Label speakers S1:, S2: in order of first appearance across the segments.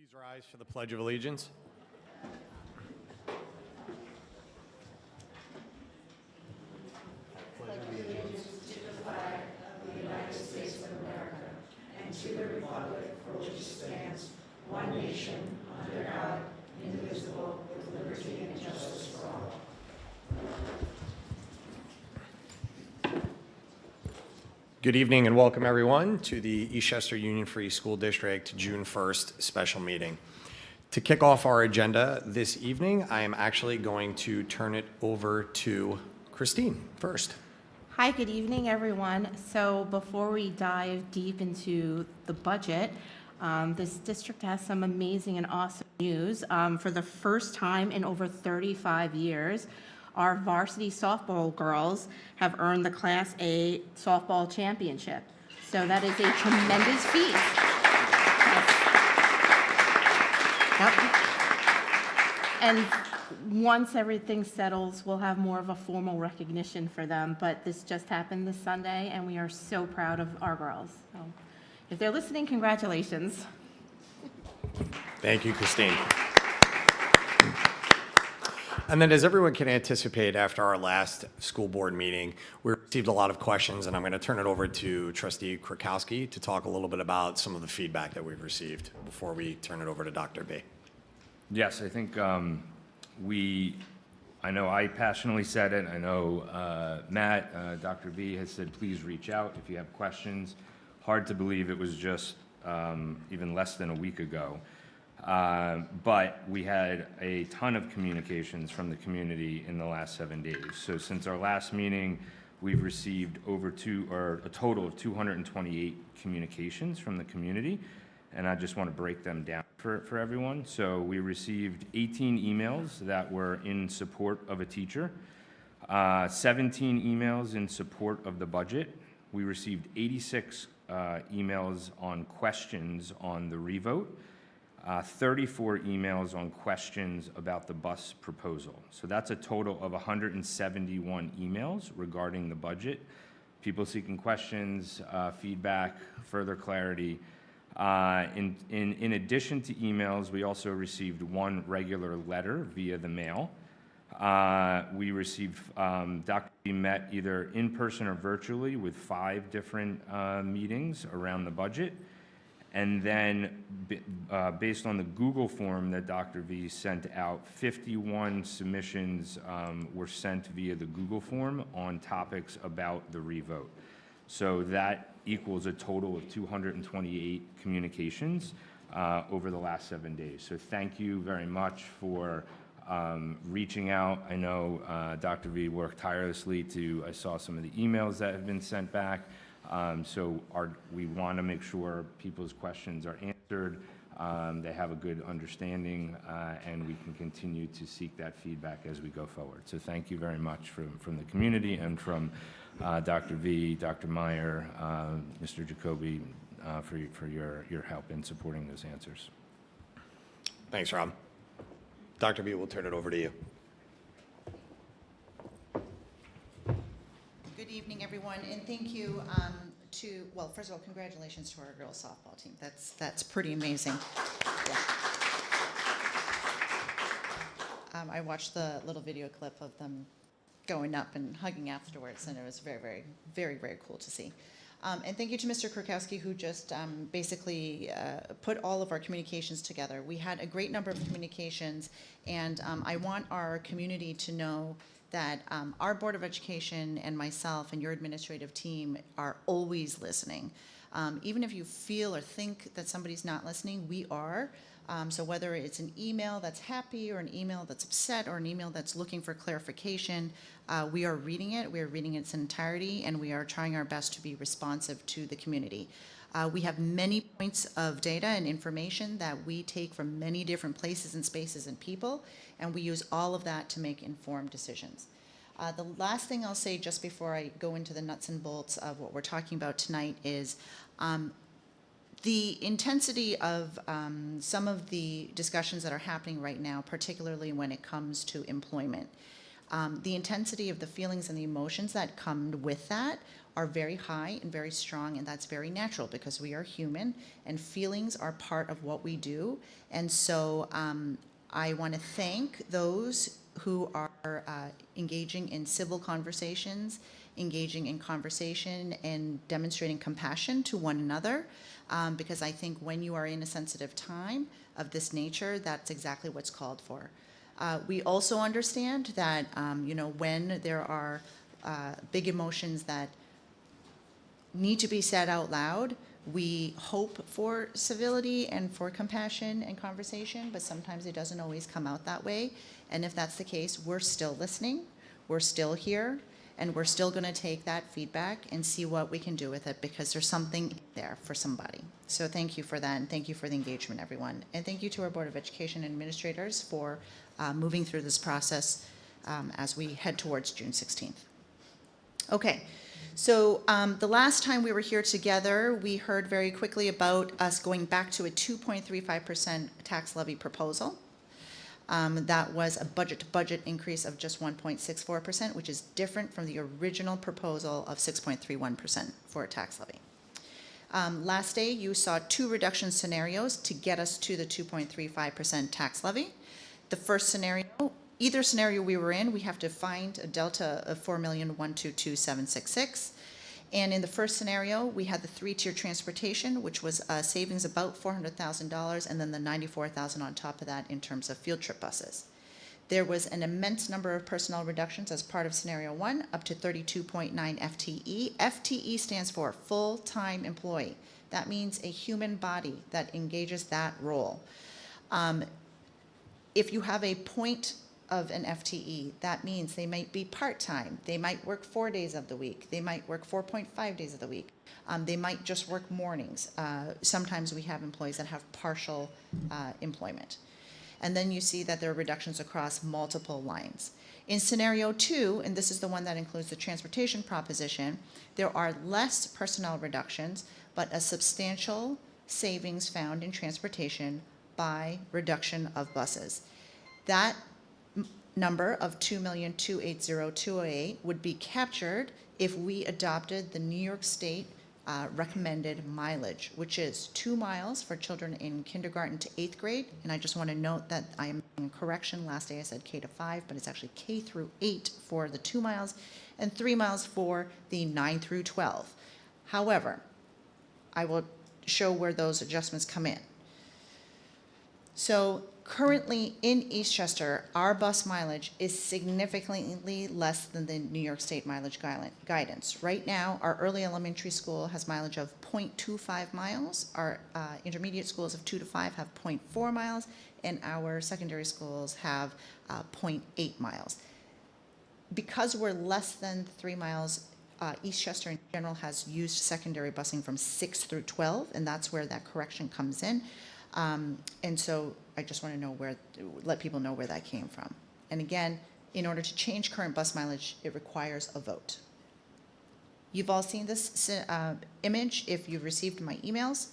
S1: Please rise for the Pledge of Allegiance.
S2: Pledge allegiance to the flag of the United States of America and to the republic for which it stands, one nation, under God, indivisible, with liberty and justice for all.
S1: Good evening and welcome everyone to the Eastchester Union Free School District June 1st special meeting. To kick off our agenda this evening, I am actually going to turn it over to Christine first.
S3: Hi, good evening, everyone. So before we dive deep into the budget, this district has some amazing and awesome news. For the first time in over 35 years, our varsity softball girls have earned the Class A softball championship. So that is a tremendous feat. Yep. And once everything settles, we'll have more of a formal recognition for them. But this just happened this Sunday, and we are so proud of our girls. So if they're listening, congratulations.
S1: Thank you, Christine. And then as everyone can anticipate, after our last school board meeting, we received a lot of questions, and I'm going to turn it over to Trustee Krakowski to talk a little bit about some of the feedback that we've received before we turn it over to Dr. B.
S4: Yes, I think I know I passionately said it. I know Matt, Dr. B has said, please reach out if you have questions. Hard to believe it was just even less than a week ago. But we had a ton of communications from the community in the last 7 days. So since our last meeting, we've received a total of 228 communications from the community. And I just want to break them down for everyone. So we received 18 emails that were in support of a teacher, 17 emails in support of the budget. We received 86 emails on questions on the revote. 34 emails on questions about the bus proposal. So that's a total of 171 emails regarding the budget. People seeking questions, feedback, further clarity. In addition to emails, we also received one regular letter via the mail. We received, Dr. B met either in person or virtually with 5 different meetings around the budget. And then based on the Google form that Dr. V sent out, 51 submissions were sent via the Google form on topics about the revote. So that equals a total of 228 communications over the last 7 days. So thank you very much for reaching out. I know Dr. V worked tirelessly I saw some of the emails that have been sent back. So we want to make sure people's questions are answered, they have a good understanding, and we can continue to seek that feedback as we go forward. So thank you very much from the community and from Dr. V, Dr. Meyer, Mr. Jacoby, for your help in supporting those answers.
S1: Thanks, Rob. Dr. B, we'll turn it over to you.
S5: Good evening, everyone, and thank you well, first of all, congratulations to our girls softball team. That's pretty amazing. Yeah. I watched the little video clip of them going up and hugging afterwards, and it was very, very, very, very cool to see. And thank you to Mr. Krakowski, who just basically put all of our communications together. We had a great number of communications, and I want our community to know that our Board of Education and myself and your administrative team are always listening. Even if you feel or think that somebody's not listening, we are. So whether it's an email that's happy or an email that's upset or an email that's looking for clarification, we are reading it. We are reading it in its entirety, and we are trying our best to be responsive to the community. We have many points of data and information that we take from many different places and spaces and people, and we use all of that to make informed decisions. The last thing I'll say just before I go into the nuts and bolts of what we're talking about tonight is the intensity of some of the discussions that are happening right now, particularly when it comes to employment. The intensity of the feelings and the emotions that come with that are very high and very strong, and that's very natural because we are human and feelings are part of what we do. And so I want to thank those who are engaging in civil conversations, engaging in conversation and demonstrating compassion to one another, because I think when you are in a sensitive time of this nature, that's exactly what's called for. We also understand that, when there are big emotions that need to be said out loud, we hope for civility and for compassion and conversation, but sometimes it doesn't always come out that way. And if that's the case, we're still listening, we're still here, and we're still going to take that feedback and see what we can do with it, because there's something there for somebody. So thank you for that, and thank you for the engagement, everyone. And thank you to our Board of Education administrators for moving through this process as we head towards June 16th. Okay, so the last time we were here together, we heard very quickly about us going back to a 2.35% tax levy proposal. That was a budget-to-budget increase of just 1.64%, which is different from the original proposal of 6.31% for a tax levy. Last day, you saw two reduction scenarios to get us to the 2.35% tax levy. The first scenario, either scenario we were in, we have to find a delta of $4,122,766. And in the first scenario, we had the three-tier transportation, which was a savings about $400,000, and then the $94,000 on top of that in terms of field trip buses. There was an immense number of personnel reductions as part of scenario one, up to 32.9 FTE. FTE stands for full-time employee. That means a human body that engages that role. If you have a point of an FTE, that means they might be part-time. They might work 4 days of the week. They might work 4.5 days of the week. They might just work mornings. Sometimes we have employees that have partial employment. And then you see that there are reductions across multiple lines. In scenario two, and this is the one that includes the transportation proposition, there are less personnel reductions, but a substantial savings found in transportation by reduction of buses. That number of 2,280,208 would be captured if we adopted the New York State recommended mileage, which is 2 miles for children in kindergarten to 8th grade. And I just want to note that I am in correction. Last day I said K to 5, but it's actually K through 8 for the 2 miles and 3 miles for the 9 through 12. However, I will show where those adjustments come in. So currently in Eastchester, our bus mileage is significantly less than the New York State mileage guidance. Right now, our early elementary school has mileage of 0.25 miles. Our intermediate schools of 2 to 5 have 0.4 miles, and our secondary schools have 0.8 miles. Because we're less than 3 miles, Eastchester in general has used secondary busing from 6 through 12, and that's where that correction comes in. And so I just want to let people know where that came from. And again, in order to change current bus mileage, it requires a vote. You've all seen this image if you've received my emails.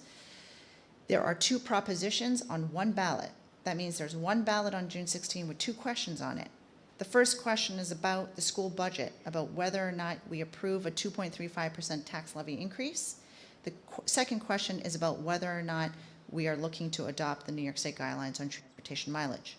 S5: There are 2 propositions on 1 ballot. That means there's 1 ballot on June 16 with 2 questions on it. The first question is about the school budget, about whether or not we approve a 2.35% tax levy increase. The second question is about whether or not we are looking to adopt the New York State guidelines on transportation mileage.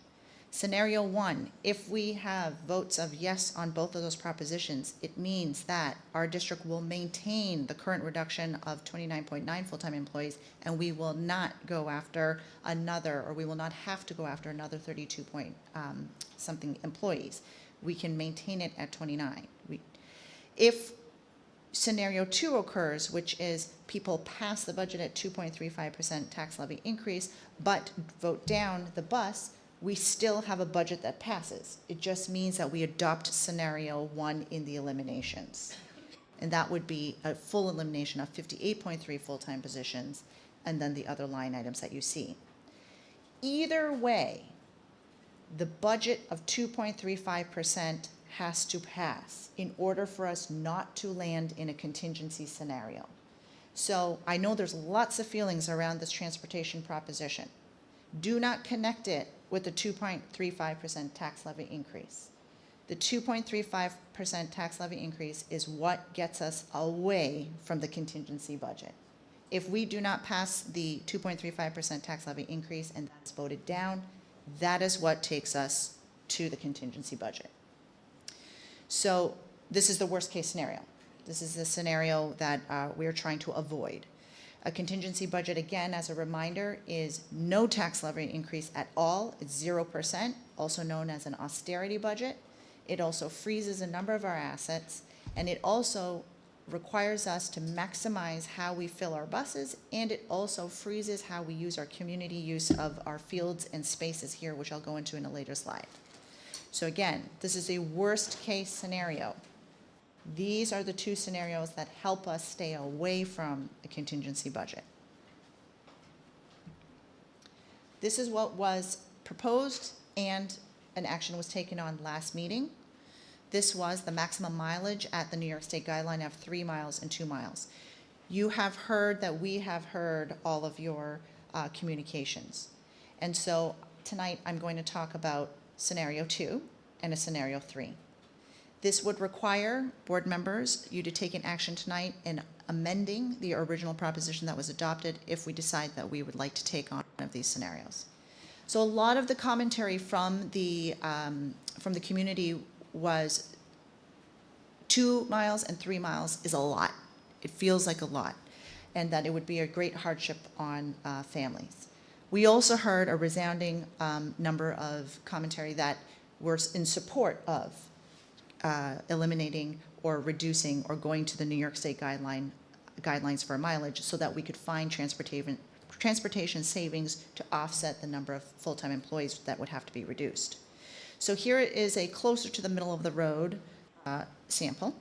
S5: Scenario 1, if we have votes of yes on both of those propositions, it means that our district will maintain the current reduction of 29.9 full-time employees, and we will not go after another, or we will not have to go after another 32 something employees. We can maintain it at 29. If scenario 2 occurs, which is people pass the budget at 2.35% tax levy increase, but vote down the bus, we still have a budget that passes. It just means that we adopt scenario 1 in the eliminations. And that would be a full elimination of 58.3 full-time positions, and then the other line items that you see. Either way, the budget of 2.35% has to pass in order for us not to land in a contingency scenario. So I know there's lots of feelings around this transportation proposition. Do not connect it with the 2.35% tax levy increase. The 2.35% tax levy increase is what gets us away from the contingency budget. If we do not pass the 2.35% tax levy increase and that's voted down, that is what takes us to the contingency budget. So this is the worst case scenario. This is the scenario that we're trying to avoid. A contingency budget, again, as a reminder, is no tax levy increase at all. It's 0%, also known as an austerity budget. It also freezes a number of our assets, and it also requires us to maximize how we fill our buses, and it also freezes how we use our community use of our fields and spaces here, which I'll go into in a later slide. So again, this is a worst case scenario. These are the two scenarios that help us stay away from a contingency budget. This is what was proposed and an action was taken on last meeting. This was the maximum mileage at the New York State guideline of 3 miles and 2 miles. You have heard that we have heard all of your communications. And so tonight I'm going to talk about scenario 2 and a scenario 3. This would require board members, you to take an action tonight in amending the original proposition that was adopted if we decide that we would like to take on one of these scenarios. So a lot of the commentary from the community was 2 miles and 3 miles is a lot. It feels like a lot, and that it would be a great hardship on families. We also heard a resounding number of commentary that were in support of eliminating or reducing or going to the New York State guidelines for mileage so that we could find transportation savings to offset the number of full-time employees that would have to be reduced. So here is a closer to the middle of the road sample,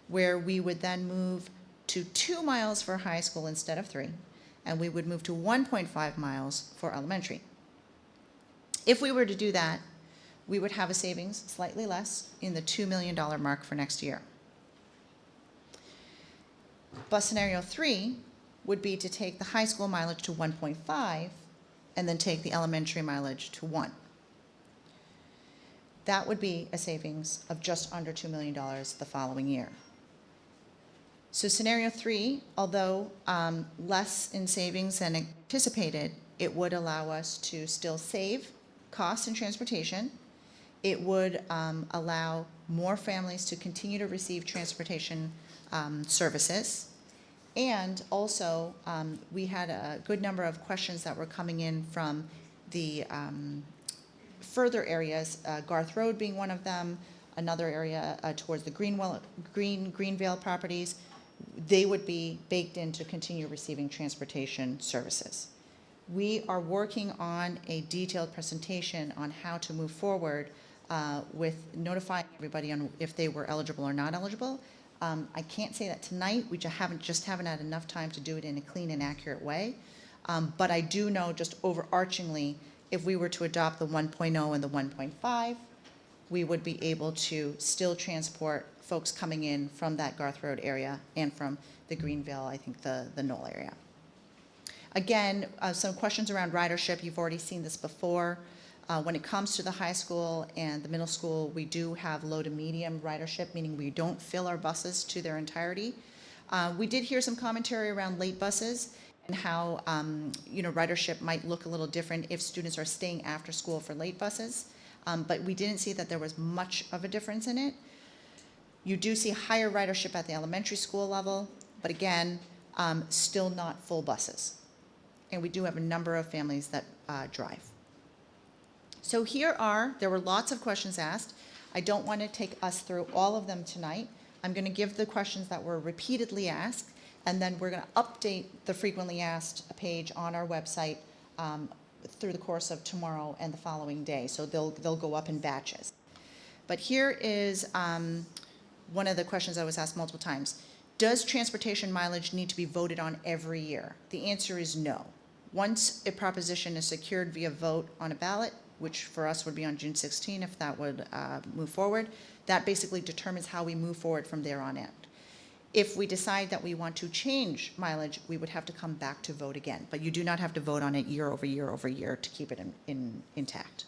S5: where we would then move to 2 miles for high school instead of 3, and we would move to 1.5 miles for elementary. If we were to do that, we would have a savings slightly less in the $2 million mark for next year. Bus scenario 3 would be to take the high school mileage to 1.5 and then take the elementary mileage to 1. That would be a savings of just under $2 million the following year. So scenario 3, although less in savings than anticipated, it would allow us to still save costs in transportation. It would allow more families to continue to receive transportation services. And also, we had a good number of questions that were coming in from the further areas, Garth Road being one of them, another area towards the Greenvale properties. They would be baked in to continue receiving transportation services. We are working on a detailed presentation on how to move forward with notifying everybody on if they were eligible or not eligible. I can't say that tonight. We just haven't had enough time to do it in a clean and accurate way. But I do know, just overarchingly, if we were to adopt the 1.0 and the 1.5, we would be able to still transport folks coming in from that Garth Road area and from the Greenville, I think the Knoll area. Again, some questions around ridership. You've already seen this before. When it comes to the high school and the middle school, we do have low to medium ridership, meaning we don't fill our buses to their entirety. We did hear some commentary around late buses and how ridership might look a little different if students are staying after school for late buses, but we didn't see that there was much of a difference in it. You do see higher ridership at the elementary school level, but again, still not full buses. And we do have a number of families that drive. So there were lots of questions asked. I don't want to take us through all of them tonight. I'm going to give the questions that were repeatedly asked, and then we're going to update the frequently asked page on our website through the course of tomorrow and the following day. So they'll go up in batches. But here is one of the questions I was asked multiple times. Does transportation mileage need to be voted on every year? The answer is no. Once a proposition is secured via vote on a ballot, which for us would be on June 16 if that would move forward, that basically determines how we move forward from there on out. If we decide that we want to change mileage, we would have to come back to vote again, but you do not have to vote on it year over year over year to keep it intact.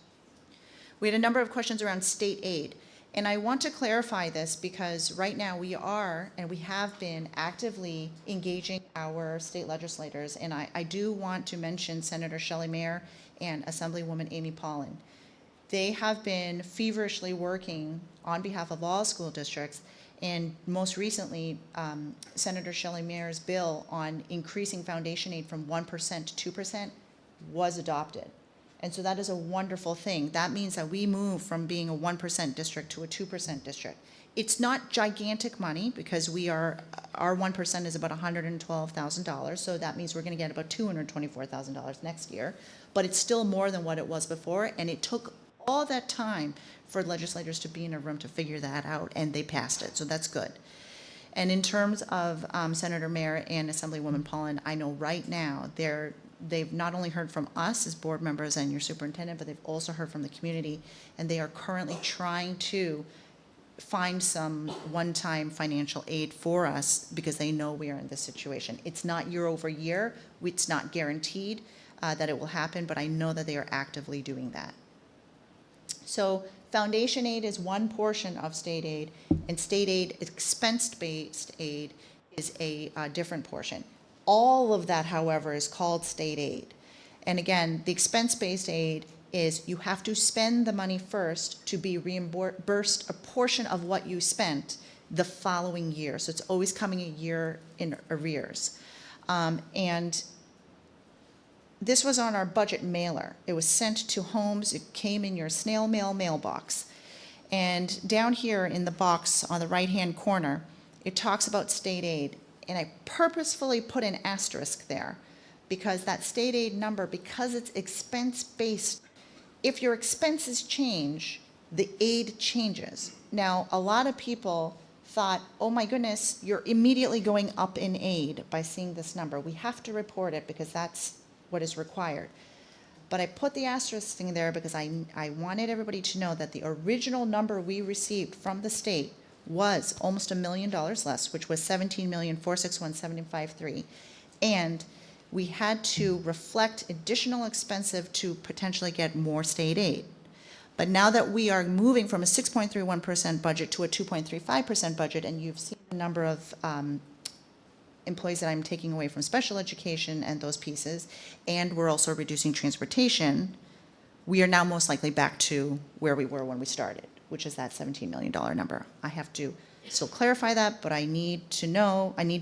S5: We had a number of questions around state aid. And I want to clarify this because right now we are, and we have been actively engaging our state legislators. And I do want to mention Senator Shelley Mayer and Assemblywoman Amy Paulin. They have been feverishly working on behalf of all school districts. And most recently, Senator Shelley Mayer's bill on increasing foundation aid from 1% to 2% was adopted. And so that is a wonderful thing. That means that we move from being a 1% district to a 2% district. It's not gigantic money because our 1% is about $112,000. So that means we're going to get about $224,000 next year. But it's still more than what it was before. And it took all that time for legislators to be in a room to figure that out, and they passed it. So that's good. And in terms of Senator Mayer and Assemblywoman Paulin, I know right now they've not only heard from us as board members and your superintendent, but they've also heard from the community, and they are currently trying to find some one-time financial aid for us because they know we are in this situation. It's not year over year. It's not guaranteed that it will happen, but I know that they are actively doing that. So foundation aid is one portion of state aid, and state aid, expense-based aid, is a different portion. All of that, however, is called state aid. And again, the expense-based aid is you have to spend the money first to be reimbursed a portion of what you spent the following year. So it's always coming a year in arrears. And this was on our budget mailer. It was sent to homes. It came in your snail mail mailbox. And down here in the box on the right-hand corner, it talks about state aid. And I purposefully put an asterisk there because that state aid number, because it's expense-based, if your expenses change, the aid changes. Now, a lot of people thought, oh my goodness, you're immediately going up in aid by seeing this number. We have to report it because that's what is required. But I put the asterisk thing there because I wanted everybody to know that the original number we received from the state was almost $1 million less, which was $17,461,753. And we had to reflect additional expenses to potentially get more state aid. But now that we are moving from a 6.31% budget to a 2.35% budget, and you've seen the number of employees that I'm taking away from special education and those pieces, and we're also reducing transportation, we are now most likely back to where we were when we started, which is that $17 million number. I have to still clarify that, but I need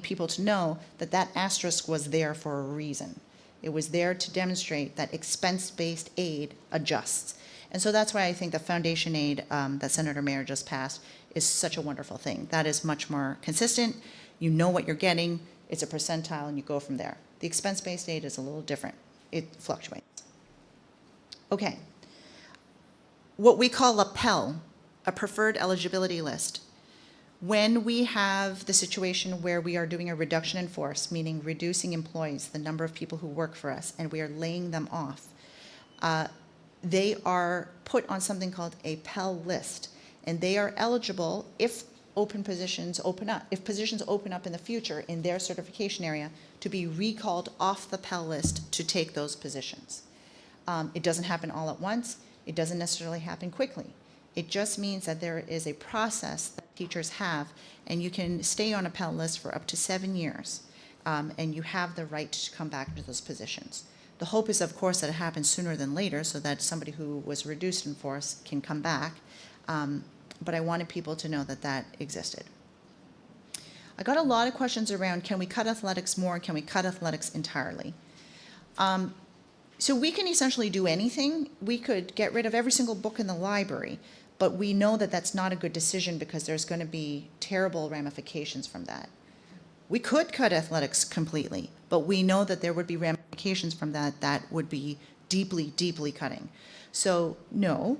S5: people to know that that asterisk was there for a reason. It was there to demonstrate that expense-based aid adjusts. And so that's why I think the foundation aid that Senator Mayer just passed is such a wonderful thing. That is much more consistent. You know what you're getting. It's a percentile, and you go from there. The expense-based aid is a little different. It fluctuates. Okay. What we call a PEL, a preferred eligibility list. When we have the situation where we are doing a reduction in force, meaning reducing employees, the number of people who work for us, and we are laying them off, they are put on something called a PEL list, and they are eligible if positions open up in the future in their certification area to be recalled off the PEL list to take those positions. It doesn't happen all at once. It doesn't necessarily happen quickly. It just means that there is a process that teachers have, and you can stay on a Pell list for up to 7 years, and you have the right to come back to those positions. The hope is, of course, that it happens sooner than later so that somebody who was reduced in force can come back, but I wanted people to know that that existed. I got a lot of questions around, can we cut athletics more? Can we cut athletics entirely? So we can essentially do anything. We could get rid of every single book in the library, but we know that that's not a good decision because there's going to be terrible ramifications from that. We could cut athletics completely, but we know that there would be ramifications from that that would be deeply, deeply cutting. So no,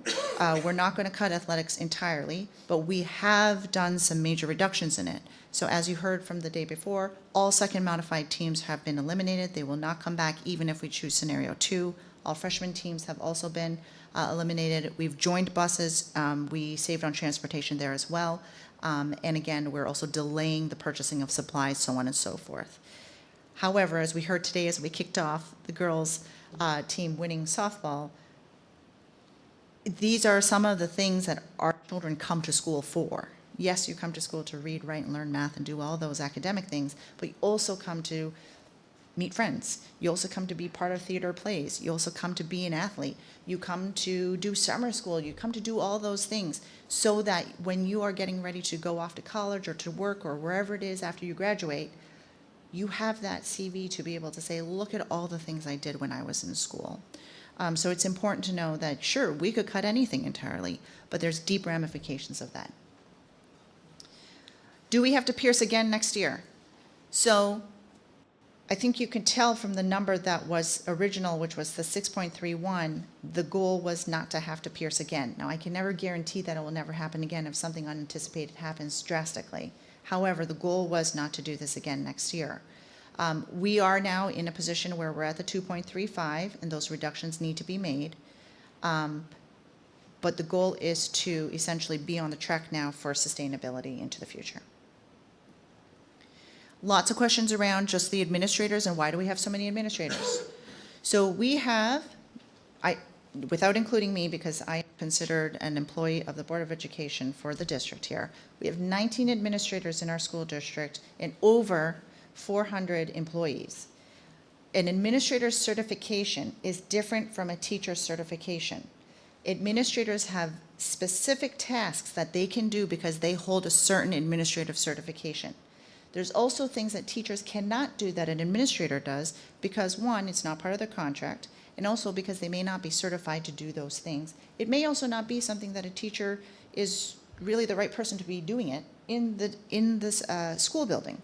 S5: we're not going to cut athletics entirely, but we have done some major reductions in it. So as you heard from the day before, all second modified teams have been eliminated. They will not come back even if we choose scenario 2. All freshman teams have also been eliminated. We've joined buses. We saved on transportation there as well. And again, we're also delaying the purchasing of supplies, so on and so forth. However, as we heard today, as we kicked off the girls' team winning softball, these are some of the things that our children come to school for. Yes, you come to school to read, write, and learn math and do all those academic things, but you also come to meet friends. You also come to be part of theater plays. You also come to be an athlete. You come to do summer school. You come to do all those things so that when you are getting ready to go off to college or to work or wherever it is after you graduate, you have that CV to be able to say, look at all the things I did when I was in school. So it's important to know that, sure, we could cut anything entirely, but there's deep ramifications of that. Do we have to pierce again next year? So I think you can tell from the number that was original, which was the 6.31, the goal was not to have to pierce again. Now, I can never guarantee that it will never happen again if something unanticipated happens drastically. However, the goal was not to do this again next year. We are now in a position where we're at the 2.35, and those reductions need to be made. But the goal is to essentially be on the track now for sustainability into the future. Lots of questions around just the administrators and why do we have so many administrators? So we have, without including me because I am considered an employee of the Board of Education for the district here, we have 19 administrators in our school district and over 400 employees. An administrator's certification is different from a teacher's certification. Administrators have specific tasks that they can do because they hold a certain administrative certification. There's also things that teachers cannot do that an administrator does because, one, it's not part of their contract, and also because they may not be certified to do those things. It may also not be something that a teacher is really the right person to be doing it in this school building.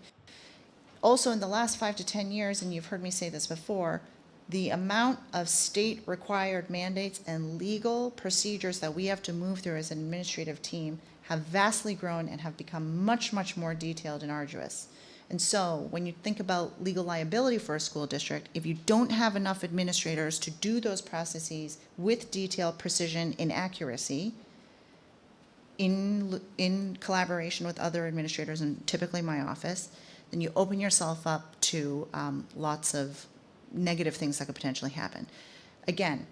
S5: Also, in the last 5 to 10 years, and you've heard me say this before, the amount of state-required mandates and legal procedures that we have to move through as an administrative team have vastly grown and have become much, much more detailed and arduous. And so when you think about legal liability for a school district, if you don't have enough administrators to do those processes with detail, precision, and accuracy, in collaboration with other administrators and typically my office, then you open yourself up to lots of negative things that could potentially happen. Again,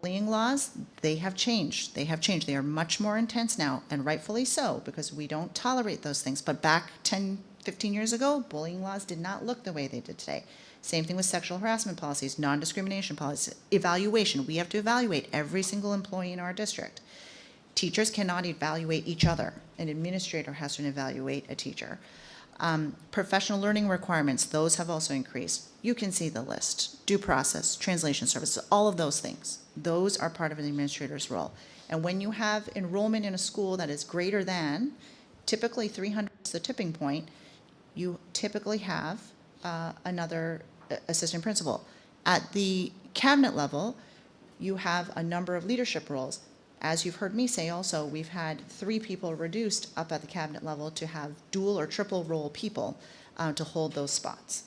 S5: bullying laws, they have changed. They are much more intense now, and rightfully so, because we don't tolerate those things. But back 10, 15 years ago, bullying laws did not look the way they did today. Same thing with sexual harassment policies, non-discrimination policies, evaluation. We have to evaluate every single employee in our district. Teachers cannot evaluate each other. An administrator has to evaluate a teacher. Professional learning requirements, those have also increased. You can see the list. Due process, translation services, all of those things. Those are part of an administrator's role. And when you have enrollment in a school that is greater than, typically 300 is the tipping point, you typically have another assistant principal. At the cabinet level, you have a number of leadership roles. As you've heard me say also, we've had 3 people reduced up at the cabinet level to have dual or triple role people to hold those spots.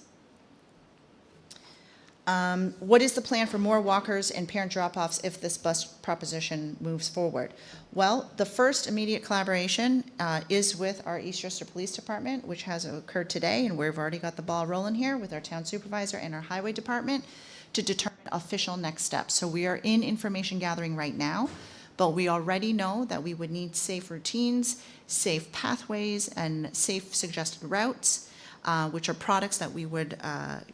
S5: What is the plan for more walkers and parent drop-offs if this bus proposition moves forward? Well, the first immediate collaboration is with our Eastchester Police Department, which has occurred today, and we've already got the ball rolling here with our town supervisor and our highway department to determine official next steps. So we are in information gathering right now, but we already know that we would need safe routines, safe pathways, and safe suggested routes, which are products that we would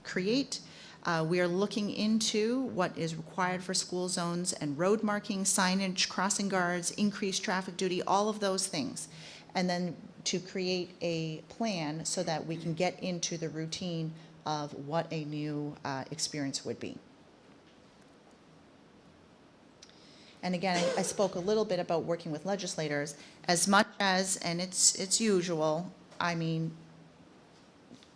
S5: create. We are looking into what is required for school zones and road marking, signage, crossing guards, increased traffic duty, all of those things. And then to create a plan so that we can get into the routine of what a new experience would be. And again, I spoke a little bit about working with legislators as much as, and it's usual, I mean,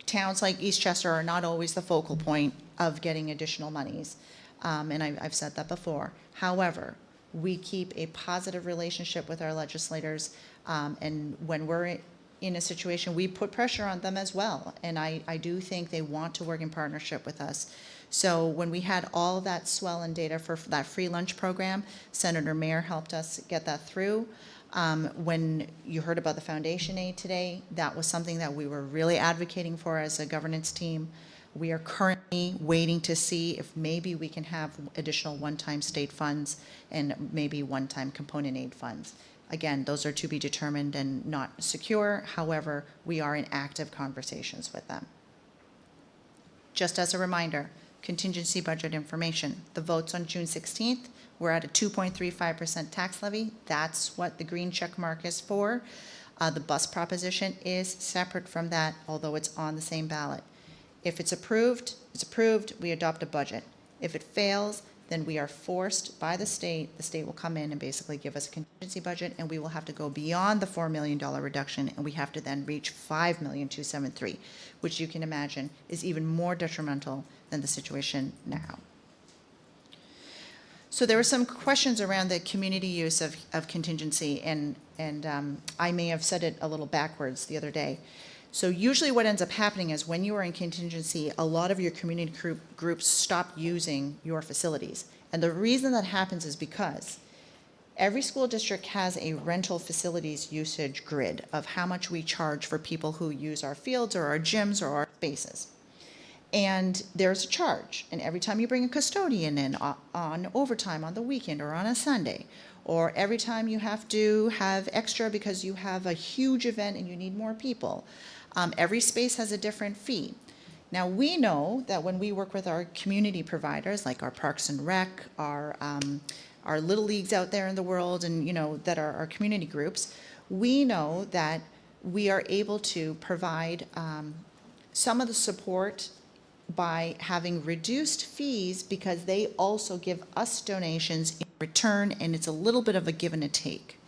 S5: towns like Eastchester are not always the focal point of getting additional monies, and I've said that before. However, we keep a positive relationship with our legislators, and when we're in a situation, we put pressure on them as well, and I do think they want to work in partnership with us. So when we had all that swell in data for that free lunch program, Senator Mayer helped us get that through. When you heard about the foundation aid today, that was something that we were really advocating for as a governance team. We are currently waiting to see if maybe we can have additional one-time state funds and maybe one-time component aid funds. Again, those are to be determined and not secure. However, we are in active conversations with them. Just as a reminder, contingency budget information. The votes on June 16th, we're at a 2.35% tax levy. That's what the green check mark is for. The bus proposition is separate from that, although it's on the same ballot. If it's approved, we adopt a budget. If it fails, then we are forced by the state will come in and basically give us a contingency budget, and we will have to go beyond the $4 million reduction, and we have to then reach $5,273,000, which you can imagine is even more detrimental than the situation now. So there were some questions around the community use of contingency, and I may have said it a little backwards the other day. So usually what ends up happening is when you are in contingency, a lot of your community groups stop using your facilities. And the reason that happens is because every school district has a rental facilities usage grid of how much we charge for people who use our fields or our gyms or our spaces. And there's a charge. And every time you bring a custodian in on overtime on the weekend or on a Sunday, or every time you have to have extra because you have a huge event and you need more people, every space has a different fee. Now, we know that when we work with our community providers, like our Parks and Rec, our Little Leagues out there in the world, and, you know, that are our community groups, we know that we are able to provide some of the support by having reduced fees because they also give us donations in return, and it's a little bit of a give and a take.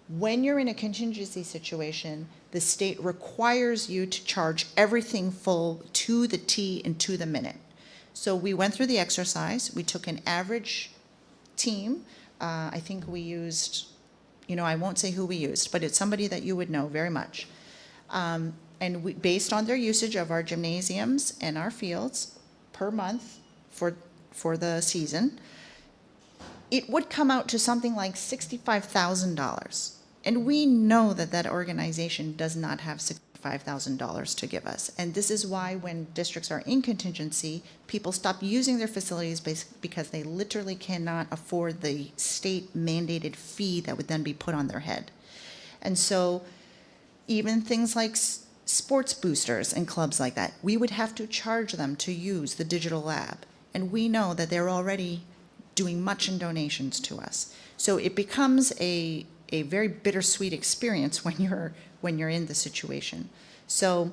S5: When you're in a contingency situation, the state requires you to charge everything full to the T and to the minute. So we went through the exercise. We took an average team. I think we used, you know, I won't say who we used, but it's somebody that you would know very much. And we, based on their usage of our gymnasiums and our fields per month for the season, it would come out to something like $65,000. And we know that that organization does not have $65,000 to give us. And this is why when districts are in contingency, people stop using their facilities because they literally cannot afford the state mandated fee that would then be put on their head. And so even things like sports boosters and clubs like that, we would have to charge them to use the digital lab. And we know that they're already doing much in donations to us. So it becomes a very bittersweet experience when you're in the situation. So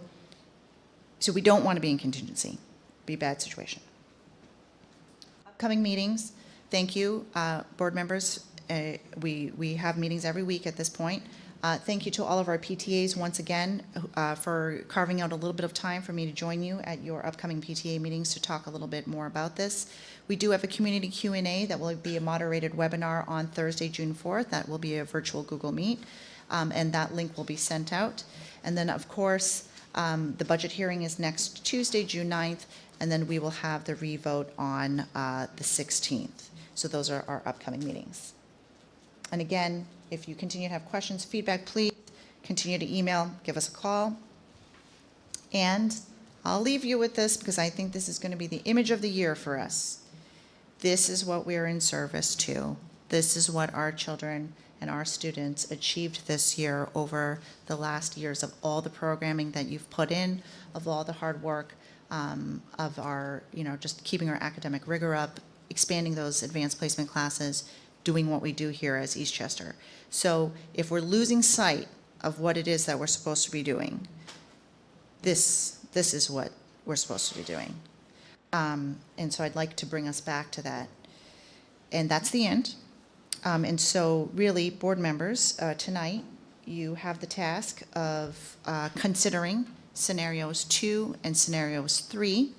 S5: we don't want to be in contingency. Be a bad situation. Upcoming meetings, thank you, board members. We have meetings every week at this point. Thank you to all of our PTAs once again for carving out a little bit of time for me to join you at your upcoming PTA meetings to talk a little bit more about this. We do have a community Q&A that will be a moderated webinar on Thursday, June 4th. That will be a virtual Google Meet, and that link will be sent out. And then, of course, the budget hearing is next Tuesday, June 9th, and then we will have the revote on the 16th. So those are our upcoming meetings. And again, if you continue to have questions, feedback, please continue to email, give us a call. And I'll leave you with this because I think this is going to be the image of the year for us. This is what we are in service to. This is what our children and our students achieved this year over the last years of all the programming that you've put in, of all the hard work, of our, you know, just keeping our academic rigor up, expanding those advanced placement classes, doing what we do here as Eastchester. So if we're losing sight of what it is that we're supposed to be doing, this is what we're supposed to be doing. And so I'd like to bring us back to that. And that's the end. And so really, board members, tonight, you have the task of considering scenarios 2 and scenarios 3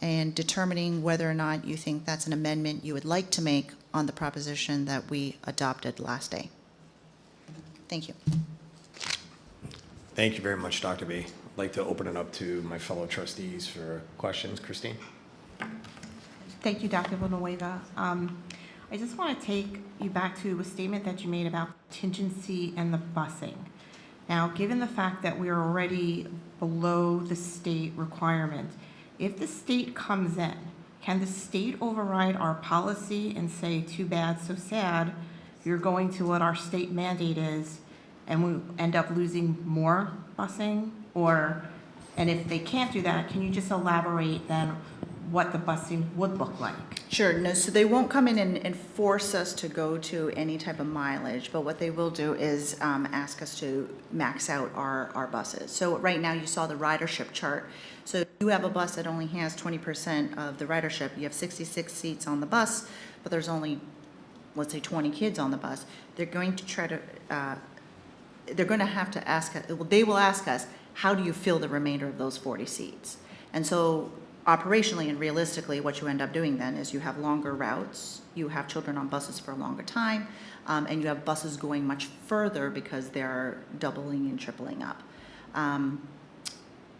S5: and determining whether or not you think that's an amendment you would like to make on the proposition that we adopted last day. Thank you.
S1: Thank you very much, Dr. B. I'd like to open it up to my fellow trustees for questions. Christine?
S3: Thank you, Dr. Villanueva. I just want to take you back to a statement that you made about contingency and the busing. Now, given the fact that we're already below the state requirement, if the state comes in, can the state override our policy and say, too bad, so sad, you're going to what our state mandate is, and we end up losing more busing? Or, and if they can't do that, can you just elaborate then what the busing would look like?
S5: Sure, no, so they won't come in and force us to go to any type of mileage, but what they will do is ask us to max out our buses. So right now, you saw the ridership chart. So if you have a bus that only has 20% of the ridership, you have 66 seats on the bus, but there's only, let's say, 20 kids on the bus, they're going to try to, they're going to have to ask, they will ask us, how do you fill the remainder of those 40 seats? And so operationally and realistically, what you end up doing then is you have longer routes, you have children on buses for a longer time, and you have buses going much further because they're doubling and tripling up.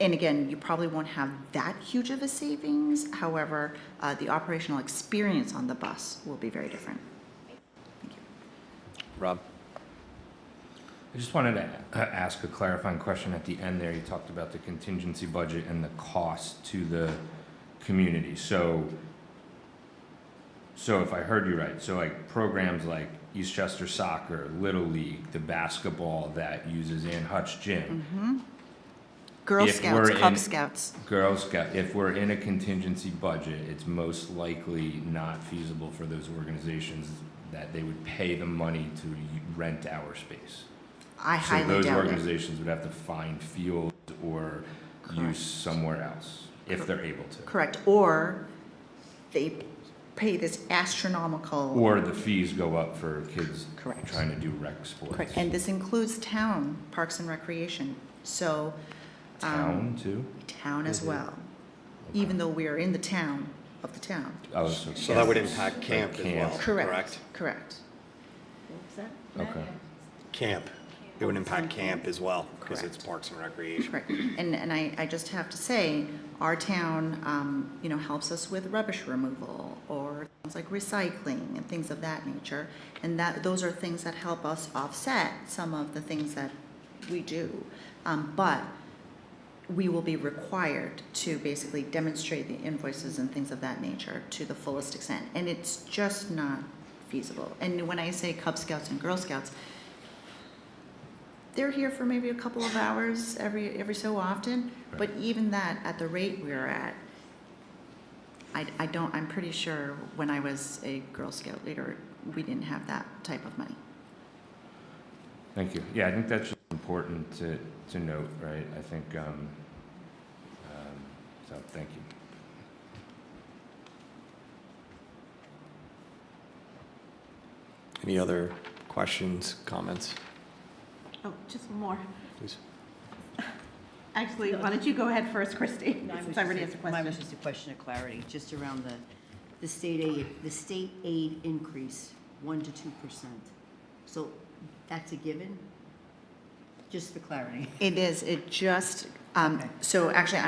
S5: And again, you probably won't have that huge of a savings. However, the operational experience on the bus will be very different. Thank you.
S1: Rob?
S4: I just wanted to ask a clarifying question at the end there. You talked about the contingency budget and the cost to the community. So if I heard you right, so like programs like Eastchester Soccer, Little League, the basketball that uses Ann Hutch Gym.
S5: Girl
S4: If
S5: Scouts,
S4: we're
S5: Cub
S4: in-
S5: Scouts.
S4: Girl Scout, if we're in a contingency budget, it's most likely not feasible for those organizations that they would pay the money to rent our space.
S5: I
S4: So
S5: highly
S4: those
S5: doubt it.
S4: organizations would have to find fields or use somewhere else if they're able to.
S5: Correct, or they pay this astronomical.
S4: Or the fees go up for kids
S5: Correct.
S4: trying to do rec sports.
S5: Correct, and this includes town parks and recreation, so.
S4: Town too?
S5: Town as well, even though we are in the town of the town.
S4: Oh, so.
S1: So that would impact camp as well,
S4: Camp.
S1: correct?
S5: Correct.
S4: Okay.
S1: Camp. It would impact camp as well, because it's
S5: Correct.
S1: parks and recreation.
S5: Correct, and I just have to say, our town, helps us with rubbish removal, or things like recycling and things of that nature, and those are things that help us offset some of the things that we do. But we will be required to basically demonstrate the invoices and things of that nature to the fullest extent, and it's just not feasible. And when I say Cub Scouts and Girl Scouts, they're here for maybe a couple of hours every so often, but even that, at the rate we're at, I'm pretty sure when I was a Girl Scout leader, we didn't have that type of money.
S4: Thank you. Yeah, I think that's just important to note, right? I think, so thank you.
S1: Any other questions, comments,
S3: Oh, just one more.
S1: please?
S3: Actually, why don't you go ahead first, Christy,
S6: Mine was
S3: since I already
S6: just
S3: asked a
S6: Mine
S3: question.
S6: was just a question of clarity, just around the state aid increase, 1% to 2%. So that's a given? Just for clarity.
S5: It is, it just,
S6: Okay.
S5: so actually,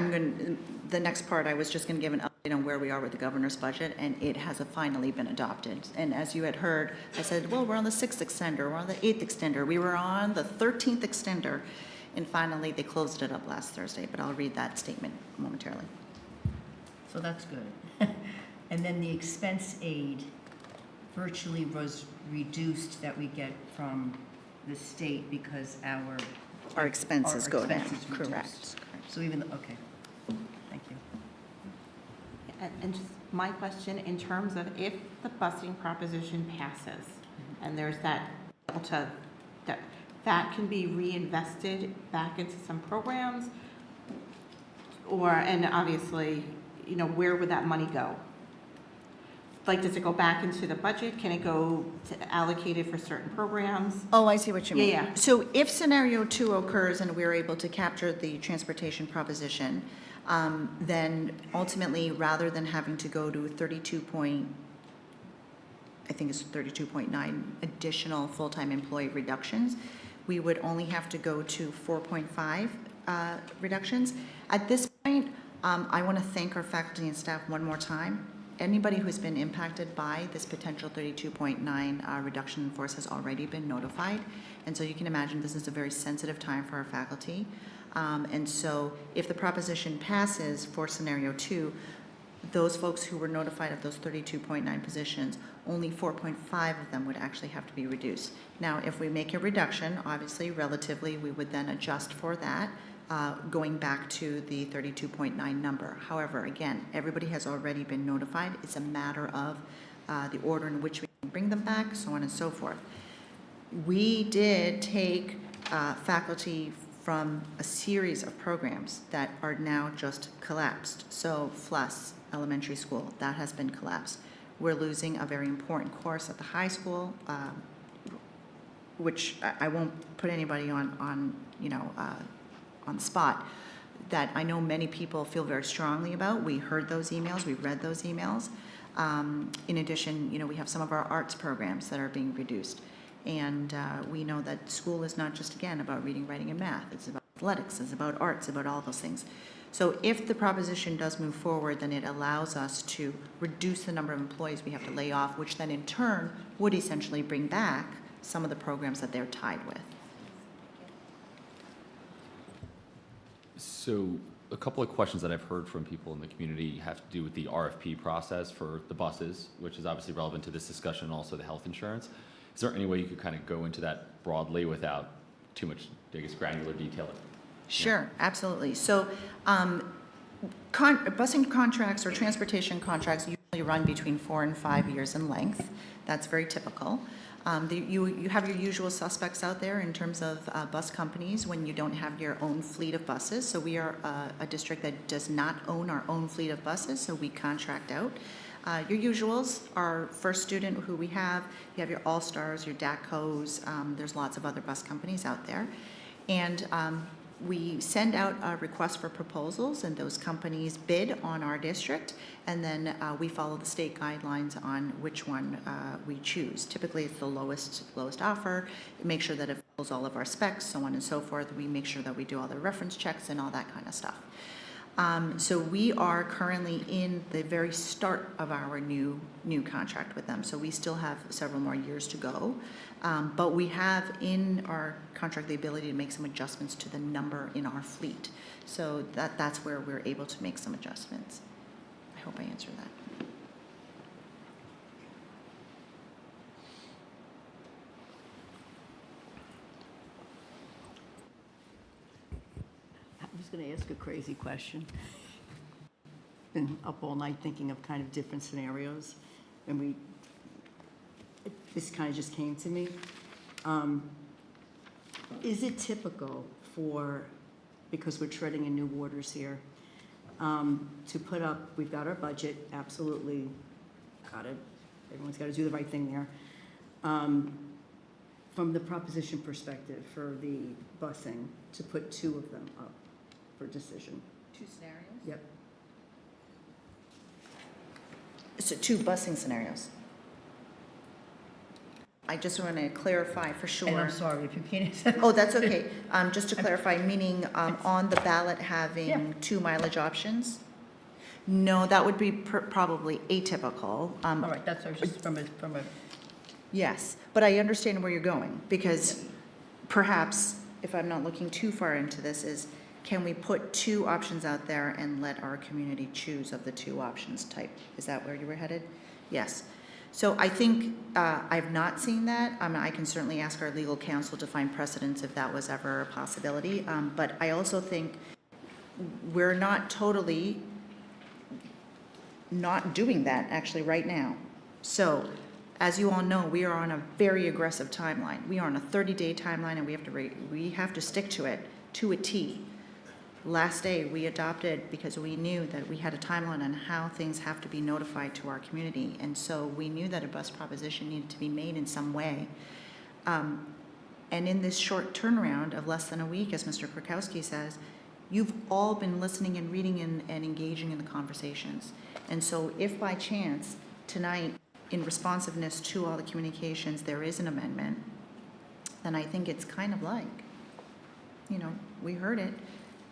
S5: the next part, I was just going to give an update on where we are with the governor's budget, and it has finally been adopted. And as you had heard, I said, well, we're on the 6th extender, we're on the 8th extender, we were on the 13th extender, and finally, they closed it up last Thursday, but I'll read that statement momentarily.
S6: So that's good. And then the expense aid virtually was reduced that we get from the state because
S5: Our expenses go down,
S6: expenses reduced.
S5: correct.
S6: So even, okay, thank you.
S3: And just my question, in terms of if the busing proposition passes, and there's that delta, that can be reinvested back into some programs, and obviously, where would that money go? Like, does it go back into the budget? Can it go allocated for certain programs?
S5: Oh, I see what you mean.
S3: Yeah.
S5: So if scenario 2 occurs and we're able to capture the transportation proposition, then ultimately, rather than having to go to 32.9 additional full-time employee reductions, we would only have to go to 4.5 reductions. At this point, I want to thank our faculty and staff one more time. Anybody who's been impacted by this potential 32.9 reduction in force has already been notified. And so you can imagine this is a very sensitive time for our faculty. And so if the proposition passes for scenario 2, those folks who were notified of those 32.9 positions, only 4.5 of them would actually have to be reduced. Now, if we make a reduction, obviously, relatively, we would then adjust for that, going back to the 32.9 number. However, again, everybody has already been notified. It's a matter of the order in which we can bring them back, so on and so forth. We did take faculty from a series of programs that are now just collapsed. So FLUS Elementary School, that has been collapsed. We're losing a very important course at the high school, which I won't put anybody on the spot, that I know many people feel very strongly about. We heard those emails, we read those emails. In addition, we have some of our arts programs that are being reduced. And we know that school is not just, again, about reading, writing, and math. It's about athletics, it's about arts, about all those things. So if the proposition does move forward, then it allows us to reduce the number of employees we have to lay off, which then in turn would essentially bring back some of the programs that they're tied with.
S7: So a couple of questions that I've heard from people in the community have to do with the RFP process for the buses, which is obviously relevant to this discussion, and also the health insurance. Is there any way you could kind of go into that broadly without too much, I guess, granular detail?
S5: Sure, absolutely. So busing contracts or transportation contracts usually run between 4 and 5 years in length. That's very typical. You have your usual suspects out there in terms of bus companies when you don't have your own fleet of buses. So we are a district that does not own our own fleet of buses, so we contract out. Your usuals are First Student, who we have. You have your All-Stars, your DACOs. There's lots of other bus companies out there. And we send out a request for proposals, and those companies bid on our district, and then we follow the state guidelines on which one we choose. Typically, it's the lowest offer. Make sure that it follows all of our specs, so on and so forth. We make sure that we do all the reference checks and all that kind of stuff. So we are currently in the very start of our new contract with them. So we still have several more years to go. But we have in our contract the ability to make some adjustments to the number in our fleet. So that's where we're able to make some adjustments. I hope I answered that.
S6: I was going to ask a crazy question. Been up all night thinking of kind of different scenarios, and this kind of just came to me. Is it typical because we're treading in new waters here, to put up, we've got our budget, absolutely, everyone's got to do the right thing there. From the proposition perspective for the busing, to put 2 of them up for decision.
S5: 2 scenarios?
S6: Yep.
S5: So 2 busing scenarios. I just want to clarify for sure.
S6: And I'm sorry if you can't.
S5: Oh, that's okay. Just to clarify, meaning on the ballot having 2 mileage options? No, that would be probably atypical.
S6: All right, that's just from a.
S5: Yes, but I understand where you're going, because perhaps, if I'm not looking too far into this, is can we put 2 options out there and let our community choose of the 2 options type? Is that where you were headed? Yes. So I think I've not seen that. I can certainly ask our legal counsel to find precedents if that was ever a possibility. But I also think we're not totally not doing that actually right now. So as you all know, we are on a very aggressive timeline. We are on a 30-day timeline, and we have to stick to it to a T. Last day we adopted because we knew that we had a timeline on how things have to be notified to our community, and so we knew that a bus proposition needed to be made in some way. And in this short turnaround of less than a week, as Mr. Krakowski says, you've all been listening and reading and engaging in the conversations. And so if by chance tonight, in responsiveness to all the communications, there is an amendment, then I think it's kind of like, we heard it,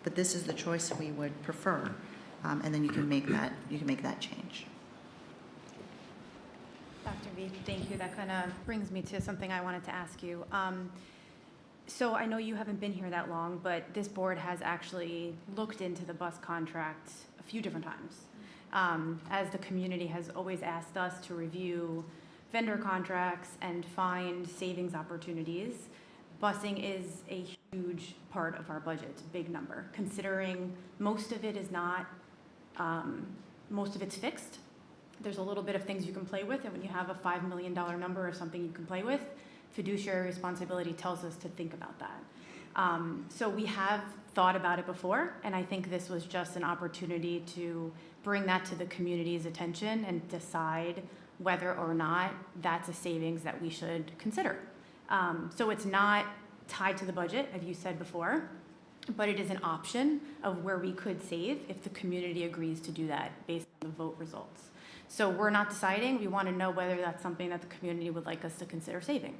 S5: but this is the choice we would prefer, and then you can make that change.
S8: Dr. V, thank you. That kind of brings me to something I wanted to ask you. So I know you haven't been here that long, but this board has actually looked into the bus contract a few different times. As the community has always asked us to review vendor contracts and find savings opportunities, busing is a huge part of our budget. It's a big number, considering most of it is not, most of it's fixed. There's a little bit of things you can play with, and when you have a $5 million number of something you can play with, fiduciary responsibility tells us to think about that. So we have thought about it before, and I think this was just an opportunity to bring that to the community's attention and decide whether or not that's a savings that we should consider. So it's not tied to the budget, as you said before, but it is an option of where we could save if the community agrees to do that based on the vote results. So we're not deciding. We want to know whether that's something that the community would like us to consider saving.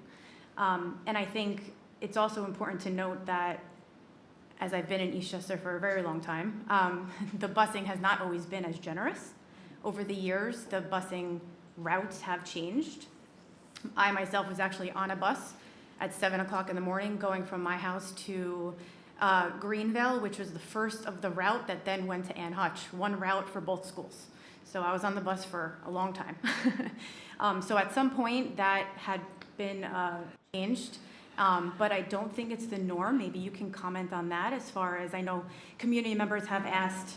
S8: And I think it's also important to note that, as I've been in Eastchester for a very long time, the busing has not always been as generous. Over the years, the busing routes have changed. I myself was actually on a bus at 7 o'clock in the morning going from my house to Greenville, which was the first of the route that then went to Ann Hutch, one route for both schools. So I was on the bus for a long time. So at some point that had been changed, but I don't think it's the norm. Maybe you can comment on that, as far as I know community members have asked,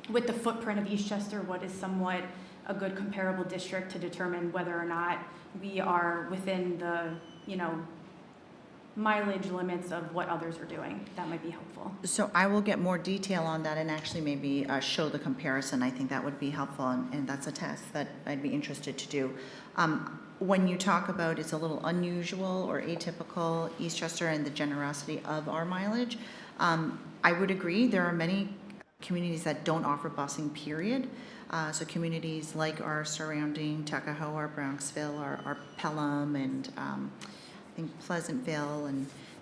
S8: with the footprint of Eastchester, what is somewhat a good comparable district to determine whether or not we are within the, mileage limits of what others are doing. That might be helpful.
S5: So I will get more detail on that and actually maybe show the comparison. I think that would be helpful, and that's a task that I'd be interested to do. When you talk about it's a little unusual or atypical, Eastchester, and the generosity of our mileage, I would agree. There are many communities that don't offer busing, period. So communities like our surrounding Tuckahoe, our Bronxville, our Pelham, and I think Pleasantville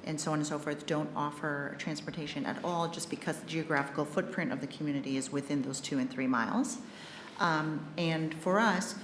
S5: and so on and so forth don't offer transportation at all, just because the geographical footprint of the community is within those 2 and 3 miles. And for us,